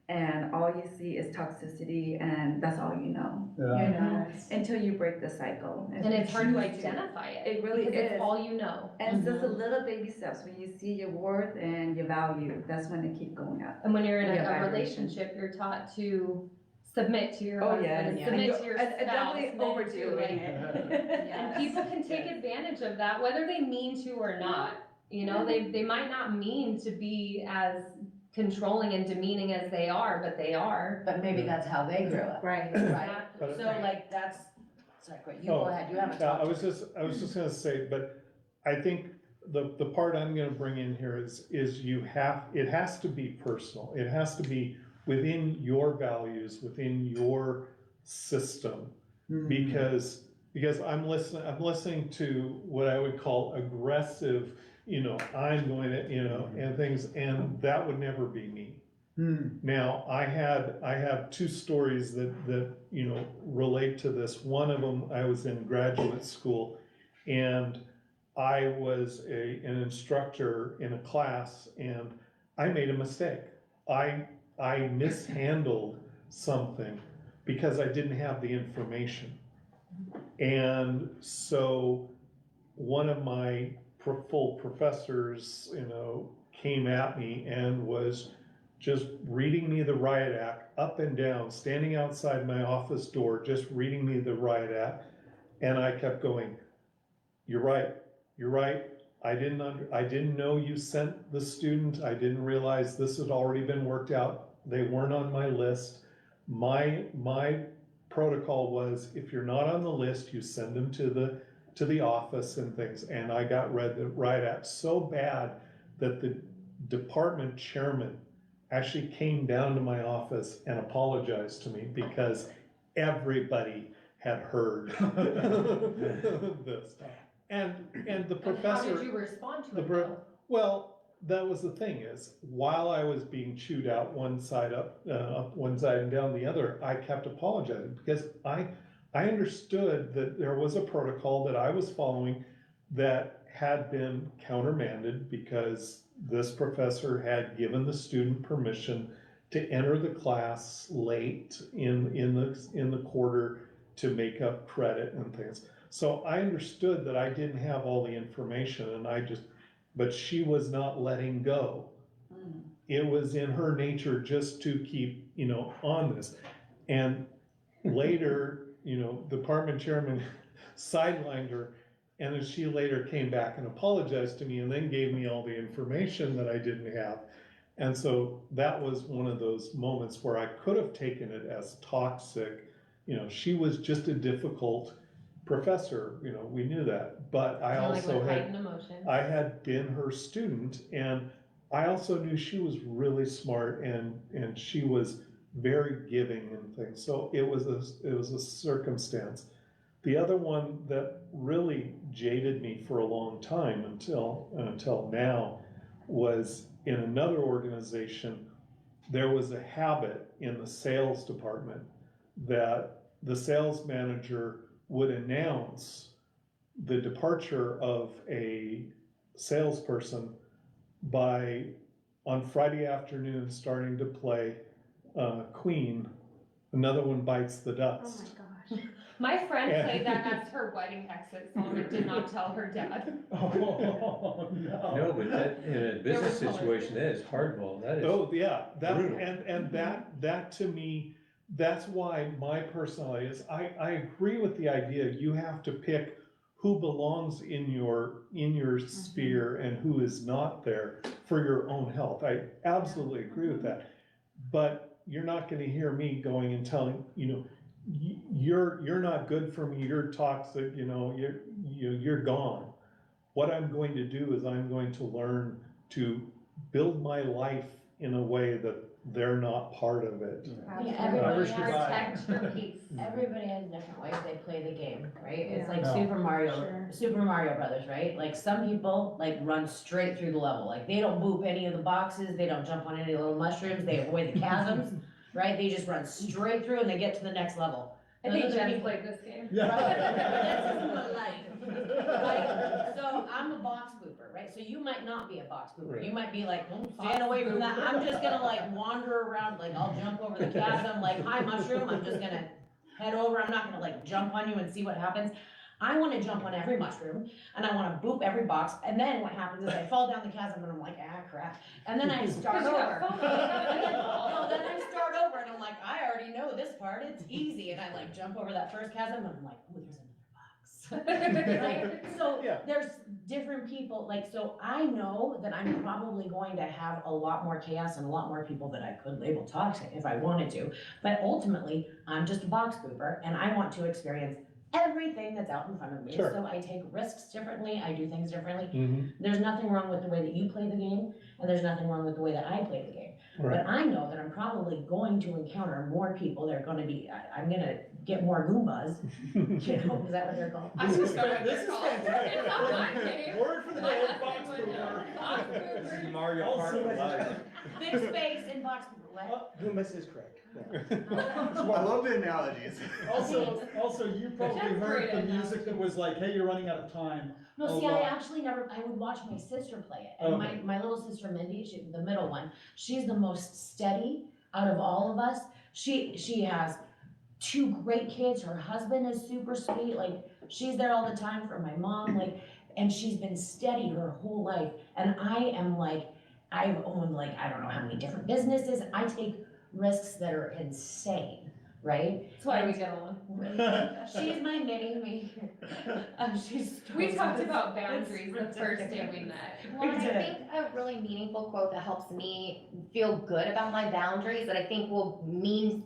and all you see is toxicity and that's all you know, Yeah. you know, until you break the cycle. And it's hard to identify it. It really because is. It's all you know. And it's just the little baby steps when you see your worth and your value, that's when they keep going up. And when you're in Yeah, a vibration. relationship, you're taught to submit to your Oh, husband, yeah. and Yeah. submit to your And spouse. definitely and then to, overdoing like, it. And people can take advantage of that, whether they mean to or not. You know, they might not mean to be as controlling and demeaning as they are, but they are. But maybe that's how they grew up. Right. Right? But- So like that's, sorry, you Oh, go ahead, you haven't Yeah, talked. I was just gonna say, but I think the part I'm gonna bring in here is it has to be personal. It has to be within your values, within your system. Because I'm listening to what I would call aggressive, I'm going to, and things, and that would never be me. Now, I have two stories that relate to this. One of them, I was in graduate school, and I was an instructor in a class, and I made a mistake. I mishandled something because I didn't have the information. And so one of my full professors, came at me and was just reading me the riot act up and down, standing outside my office door, just reading me the riot act. And I kept going, you're right. I didn't know you sent the student. I didn't realize this had already been worked out. They weren't on my list. My protocol was, if you're not on the list, you send them to the office and things. And I got read the riot act so bad that the department chairman actually came down to my office and apologized to me because everybody had heard this. And the professor. And how did you respond to it? Well, that was the thing, is while I was being chewed out one side up one side and down the other, I kept apologizing because I understood that there was a protocol that I was following that had been countermanded because this professor had given the student permission to enter the class late in the quarter to make up credit and things. So I understood that I didn't have all the information, and but she was not letting go. It was in her nature just to keep, on this. And later, department chairman sidelined her, and then she later came back and apologized to me and then gave me all the information that I didn't have. And so that was one of those moments where I could have taken it as toxic. You know, she was just a difficult professor, you know, we knew that, but I also I had been her student, and I also knew she was really smart, and she was very giving and things. So it was a circumstance. The other one that really jaded me for a long time until now was in another organization. There was a habit in the sales department that the sales manager would announce the departure of a salesperson by, on Friday afternoon, starting to play Queen, Another One Bites the Dust. Oh my gosh. My friend played that as her wedding exit song and did not tell her dad. Oh, no. No, but that, in a business situation, that is hardball, that is. Oh, yeah, that, brutal. and that to me, that's why my personality is, I agree with the idea, you have to pick who belongs in your sphere and who is not there for your own health. I absolutely agree with that. But you're not gonna hear me going and telling, you know, you're not good for me, you're toxic, you know, you're gone. What I'm going to do is I'm going to learn to build my life in a way that they're not part of it. Yeah, everybody has Protect your peace. Everybody has different ways they play the game, right? It's Yeah. like No. Super Mario Brothers, right? Like some people like run straight through the level. Like they don't boop any of the boxes, they don't jump on any little mushrooms, they avoid the chasms, right? They just run straight through and they get to the next level. I think Those are Jen people- played this game. This is my life. Right? So I'm a box booper, right? So you might not be a box booper. You might be like, stand away from that. I'm just gonna like wander around, like I'll jump over the chasm, like hi mushroom, I'm just gonna head over. I'm not gonna like jump on you and see what happens. I wanna jump on every mushroom and I wanna boop every box. And then what happens is I fall down the chasm and I'm like, ah crap. And then I start over. No, then I start over and I'm like, I already know this part, it's easy. And I like jump over that first chasm and I'm like, oh, there's another box. Right? So Yeah. there's different people, like, so I know that I'm probably going to have a lot more chaos and a lot more people that I could label toxic if I wanted to. But ultimately, I'm just a box booper and I want to experience everything that's out in front of me. Sure. So I take risks differently, I do things differently. Mm-hmm. There's nothing wrong with the way that you play the game, and there's nothing wrong with the way that I play the game. Right. But I know that I'm probably going to encounter more people that are gonna be, I'm gonna get more Goombas, you know, is that what they're called? I just know what This they're is called. fantastic. It's not my game. Word for the My day, husband box would know. booper. Box booper. Mario Also- Kart Live. Big space and box, what? Goombas is correct. I love the analogies. Also, you probably That's heard great the music that was like, hey, you're running out of time. No, see, Oh, I wow. actually never, I would watch my sister play it, and Okay. my little sister Mandy, the middle one, she's the most steady out of all of us. She has 2 great kids, her husband is super sweet, like, she's there all the time for my mom, like, and she's been steady her whole life, and I am like, I've owned like, I don't know how many different businesses, I take risks that are insane, right? That's why we get along. She's my mini me. She's. We talked about boundaries the first day we met. Well, and I think a really meaningful quote that helps me feel good about my boundaries, that I think will mean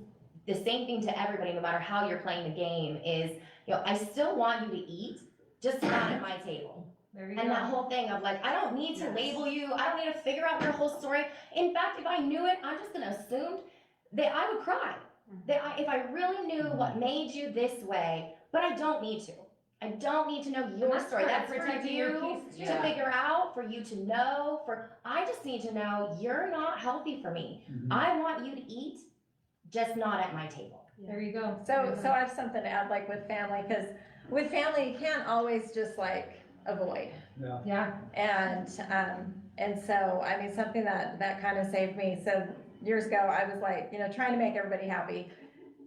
the same thing to everybody, no matter how you're playing the game, is, you know, I still want you to eat, just not at my table. There you And go. that whole thing of like, I don't need to label you, I don't need to figure out your whole story. In fact, if I knew it, I'm just gonna assume that I would cry. That if I really knew what made you this way, but I don't need to. I don't need to know your That's story. for- That's that's for for your you peace, to yeah. figure out, for you to know, I just need to know you're not healthy for me. Mhm. I want you to eat, just not at my table. There you go. So I have something to add, like with family, because with family, you can't always just like avoid. Yeah. And so, I mean, something that kind of saved me. So years ago, I was like, you know, trying to make everybody happy.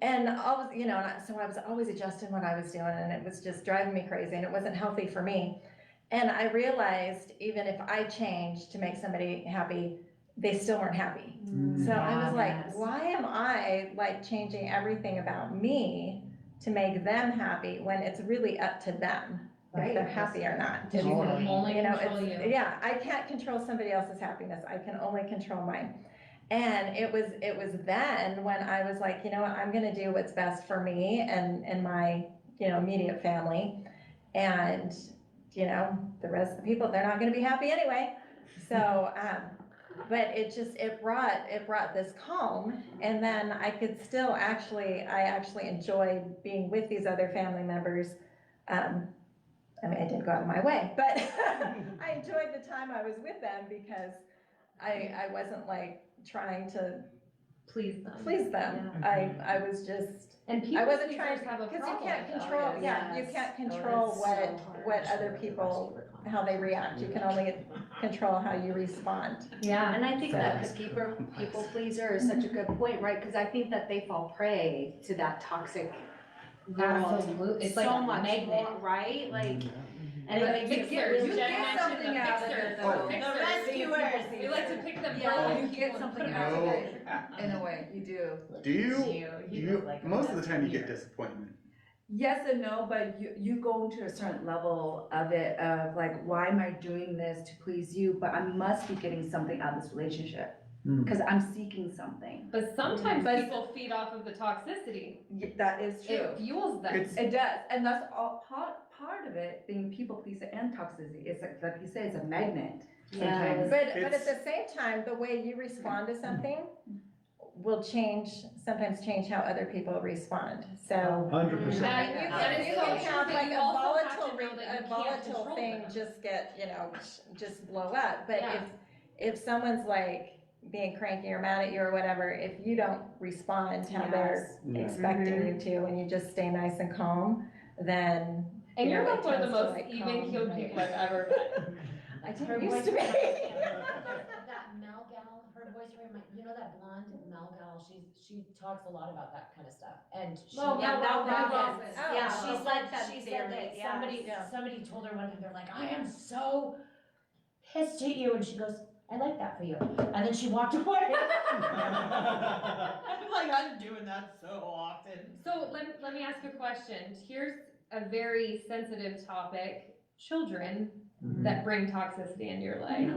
And always, you know, so I was always adjusting what I was doing, and it was just driving me crazy, and it wasn't healthy for me. And I realized even if I changed to make somebody happy, they still weren't happy. So I was like, why am I like changing everything about me to make them happy when it's really up to them? if they're happy or not. Did you It's- can only you know, control it's- you. Yeah, I can't control somebody else's happiness. I can only control mine. And it was then when I was like, you know what, I'm gonna do what's best for me and my, immediate family. And, the rest of the people, they're not gonna be happy anyway. So, but it brought this calm, and then I could still I actually enjoyed being with these other family members. I mean, I didn't go out of my way, but I enjoyed the time I was with them because I wasn't like trying to Please them. I was just, And people I wasn't trying, pleasers have a because you problem can't with that. control, you can't control what other people, how they react. You can only control how you respond. Yeah. And I think So- that the people pleaser is such a good point, right? Because I think that they fall prey to that toxic world Absolutely. It's so like a much magnet. more, right? Like, and it But makes it fixers, you Jen get mentioned something the out of fixers. it. The though. fixers. The rescuers. We like to pick them Yeah, broken you people get and something put out them of No. it. In a way, you do. Do you, most of the time you get disappointment. Yes and no, but you go to a certain level of it, of like, why am I doing this to please you? But I must be getting something out of this relationship, because I'm seeking something. But sometimes But- people feed off of the toxicity. That is true. It fuels them. It does, and that's all part of it, being people pleaser and toxicity. It's like you say, it's a magnet. Sometimes. But at It's- the same time, the way you respond to something will sometimes change how other people respond. So. 100%. And you That can, is you so can true, have but like you a also have to volatile, know that you can't volatile control thing them. just get, just blow up. But Yeah. if someone's like being cranky or mad at you or whatever, if you don't respond how they're Yes. expecting you to, and you just stay nice and calm, then. And you're it both one of the tends to, most like, even-keeled calm, people I've ever met. I didn't used to be. That Mel gal, her voice that blonde Mel gal, she talks a lot about that kind of stuff, and she. Oh, Yeah, Mel Robbins. Oh, Yeah, she I said, like that she said theory, that yeah. somebody, Yeah. somebody told her one time, they're like, I am so pissed at you, and she goes, I like that for you, and then she walked away. I'm like, I'm doing that so often. So let me ask a question. Here's a very sensitive topic. Children that bring toxicity into your life.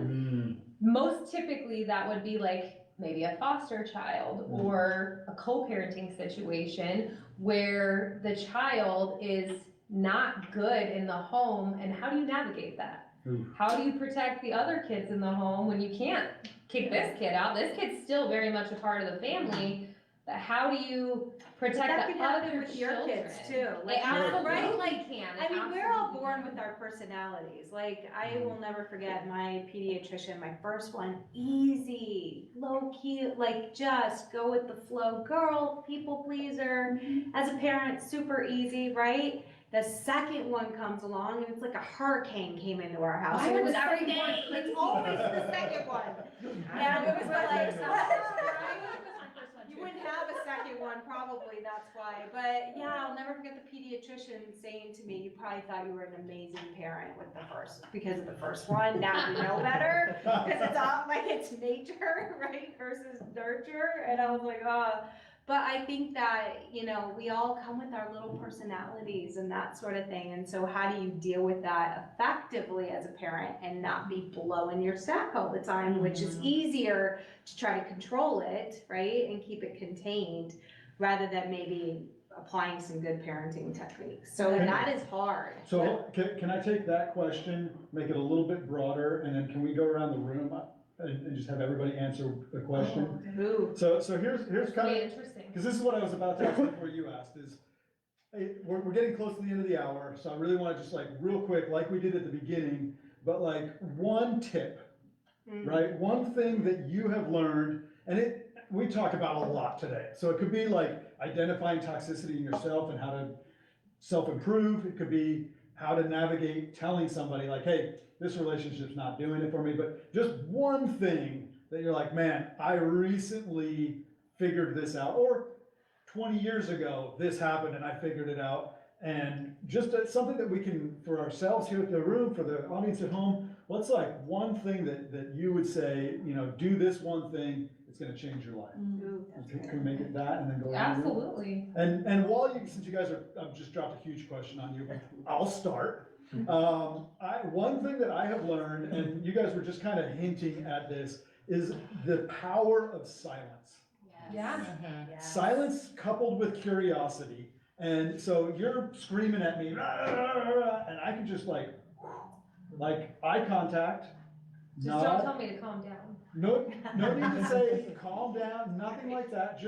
Most typically that would be like maybe a foster child or a co-parenting situation where the child is not good in the home, and how do you navigate that? How do you protect the other kids in the home when you can't kick this kid out? This kid's still very much a part of the family, but how do you protect That the could happen other with your children? kids too. Like, It absolutely right? can. I It mean, we're all absolutely born can. with our personalities. Like, I will never forget my pediatrician, my first one, easy, low key, like just go with the flow girl, people pleaser. As a parent, super easy, right? The second one comes along and it's like a hurricane came into our house. Mine And it was was every every day. day. It's always the second one. And it was like, you wouldn't have a second one, probably, that's why. But yeah, I'll never forget the pediatrician saying to me, you probably thought you were an amazing parent with the first, because of the first one. Now you know better, because it's all like it's nature, right, versus nurture. And I was like, oh. But I think that, we all come with our little personalities and that sort of thing. And so how do you deal with that effectively as a parent and not be blowing your stack all the time, which is easier to try to control it, right? And keep it contained rather than maybe applying some good parenting techniques. So that is hard. So can I take that question, make it a little bit broader, and then can we go around the room and just have everybody answer the question? Ooh. So here's kind Really of, interesting. because this is what I was about to ask before you asked, is we're getting close to the end of the hour, so I really want to just like real quick, like we did at the beginning, but like one tip, right? One thing that you have learned, and we talk about a lot today. So it could be like identifying toxicity in yourself and how to self-improve. It could be how to navigate telling somebody like, hey, this relationship's not doing it for me, but just one thing that you're like, man, I recently figured this out, or 20 years ago, this happened and I figured it out. And just something that we can, for ourselves here at the room, for the audience at home, what's like one thing that you would say, do this one thing, it's gonna change your life. Can we make it that and then go around the room? Absolutely. And while since you guys I've just dropped a huge question on you, but I'll start. One thing that I have learned, and you guys were just kind of hinting at this, is the power of silence. Yeah. Silence coupled with curiosity. And so you're screaming at me, "Rah, rah, rah, rah," and I can just like eye contact. Just nod. don't tell me to calm down. No need to say calm down, nothing like that.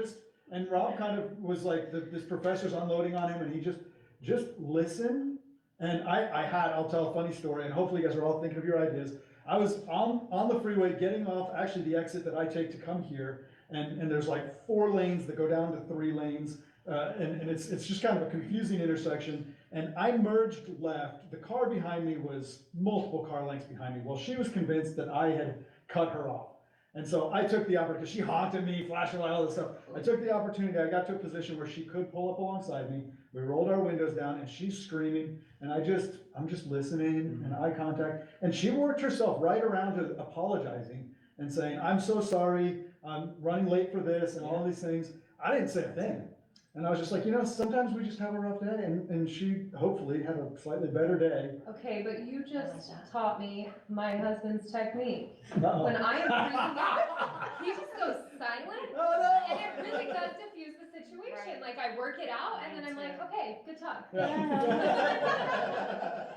And Rob kind of was like, this professor's unloading on him, and he just listen. And I'll tell a funny story, and hopefully you guys are all thinking of your ideas. I was on the freeway getting off, actually the exit that I take to come here, and there's like 4 lanes that go down to 3 lanes, and it's just kind of a confusing intersection. And I merged left. The car behind me was multiple car lengths behind me. Well, she was convinced that I had cut her off. And so I took the opportunity, because she honked at me, flashed her light, all this stuff. I took the opportunity, I got to a position where she could pull up alongside me. We rolled our windows down, and she's screaming, and I'm just listening and eye contact. And she worked herself right around to apologizing and saying, I'm so sorry, I'm running late for this and all these things. I didn't say a thing. And I was just like, sometimes we just have a rough day, and she hopefully had a slightly better day. Okay, but you just taught me my husband's technique. Uh-oh. When I am freaking out, he just goes silent, Oh, no. and it really does diffuse the situation. Like, I work it out, and then I'm like, okay, good talk. Yeah.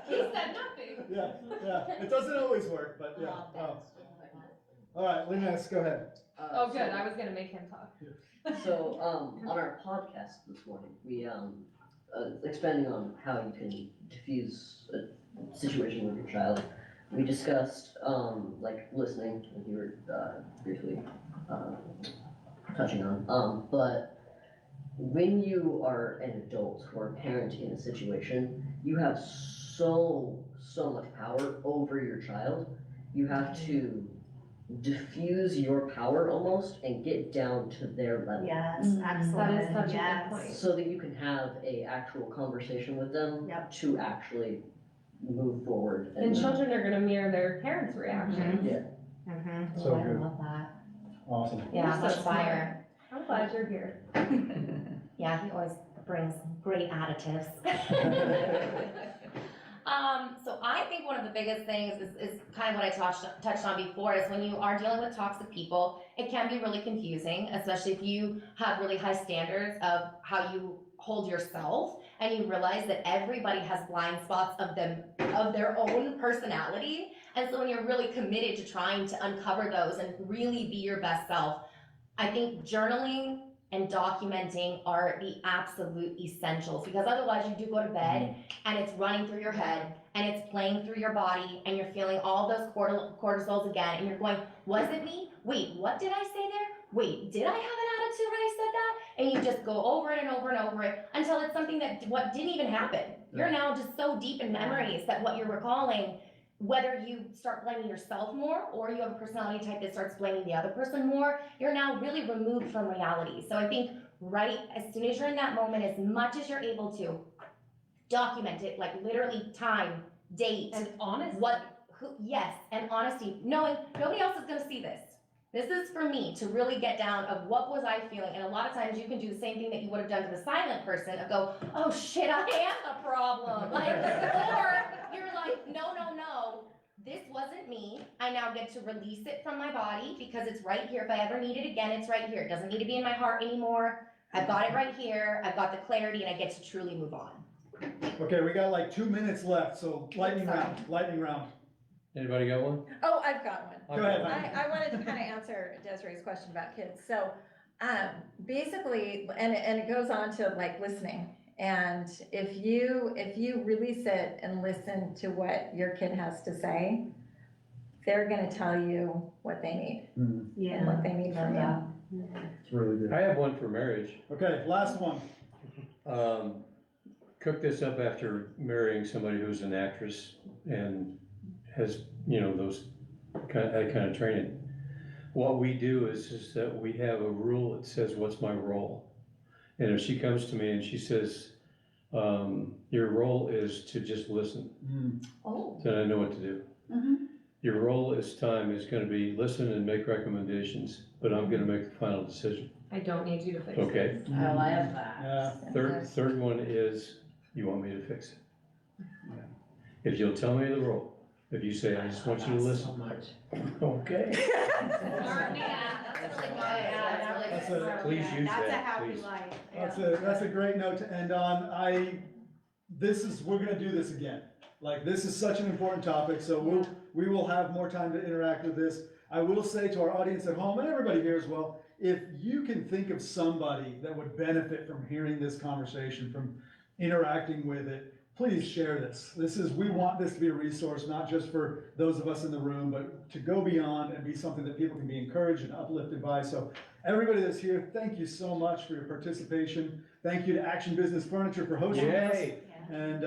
He said nothing. Yeah, it doesn't always work, but yeah. All right, Linus, go ahead. Oh, good, I was gonna make him talk. So, on our podcast this morning, we, expanding on how you can diffuse a situation with your child, we discussed, like listening, like you were, briefly, touching on, but when you are an adult or a parent in a situation, you have so much power over your child. You have to diffuse your power almost and get down to their level. Yes, absolutely. That is such a good point. So that you can have a actual conversation with them to actually move forward. And children are gonna mirror their parents' reactions. Yeah. So I good. love that. Awesome. Yeah, You're much so fire. I'm glad you're here. Yeah, he always brings great additives. So I think one of the biggest things is kind of what I touched on before, is when you are dealing with toxic people, it can be really confusing, especially if you have really high standards of how you hold yourself, and you realize that everybody has blind spots of their own personality. And so when you're really committed to trying to uncover those and really be your best self, I think journaling and documenting are the absolute essentials, because otherwise you do go to bed and it's running through your head and it's playing through your body and you're feeling all those cortisols again, and you're going, was it me? Wait, what did I say there? Wait, did I have an attitude when I said that? And you just go over it and over and over it until it's something that what didn't even happen. You're now just so deep in memories that what you're recalling, whether you start blaming yourself more or you have a personality type that starts blaming the other person more, you're now really removed from reality. So I think right as soon as you're in that moment, as much as you're able to, document it, like literally time, date, And honesty. Yes, and honesty, knowing nobody else is gonna see this. This is for me to really get down of what was I feeling. And a lot of times you can do the same thing that you would have done to the silent person of go, oh shit, I am the problem. Like, or you're like, no, this wasn't me. I now get to release it from my body because it's right here. If I ever need it again, it's right here. It doesn't need to be in my heart anymore. I've got it right here. I've got the clarity, and I get to truly move on. Okay, we got like 2 minutes left, so lightning round. Anybody got one? Oh, I've got one. Go ahead. I wanted to kind of answer Desiree's question about kids. So, basically, and it goes on to like listening. And if you release it and listen to what your kid has to say, they're gonna tell you what they need. And what they need from you. It's really good. I have one for marriage. Okay, last one. Cooked this up after marrying somebody who's an actress and has, that kind of training. What we do is that we have a rule that says, what's my role? And if she comes to me and she says, your role is to just listen, then I know what to do. Your role is gonna be listen and make recommendations, but I'm gonna make the final decision. I don't need you to fix it. Okay. Oh, I have that. Yeah. Third one is, you want me to fix it. if you'll tell me the rule. If you say, I just want you to listen. Okay. That's a- Please use That's a that, happy please. life. That's a great note to end on. We're gonna do this again. Like, this is such an important topic, so we will have more time to interact with this. I will say to our audience at home and everybody here as well, if you can think of somebody that would benefit from hearing this conversation, from interacting with it, please share this. We want this to be a resource, not just for those of us in the room, but to go beyond and be something that people can be encouraged and uplifted by. So everybody that's here, thank you so much for your participation. Thank you to Action Business Furniture for hosting us. Yay. And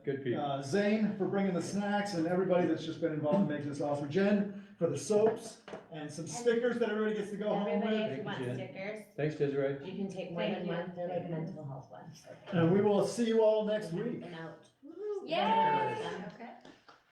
Good people. Zane for bringing the snacks, and everybody that's just been involved in making this awesome. Jen for the soaps and some stickers that everybody gets to go home Everybody, with. if you want Jen. stickers, Thanks, Desiree. you can take more Thank than you. one, they're like mental health ones. And we will see you all next week. And out. Yay! Okay.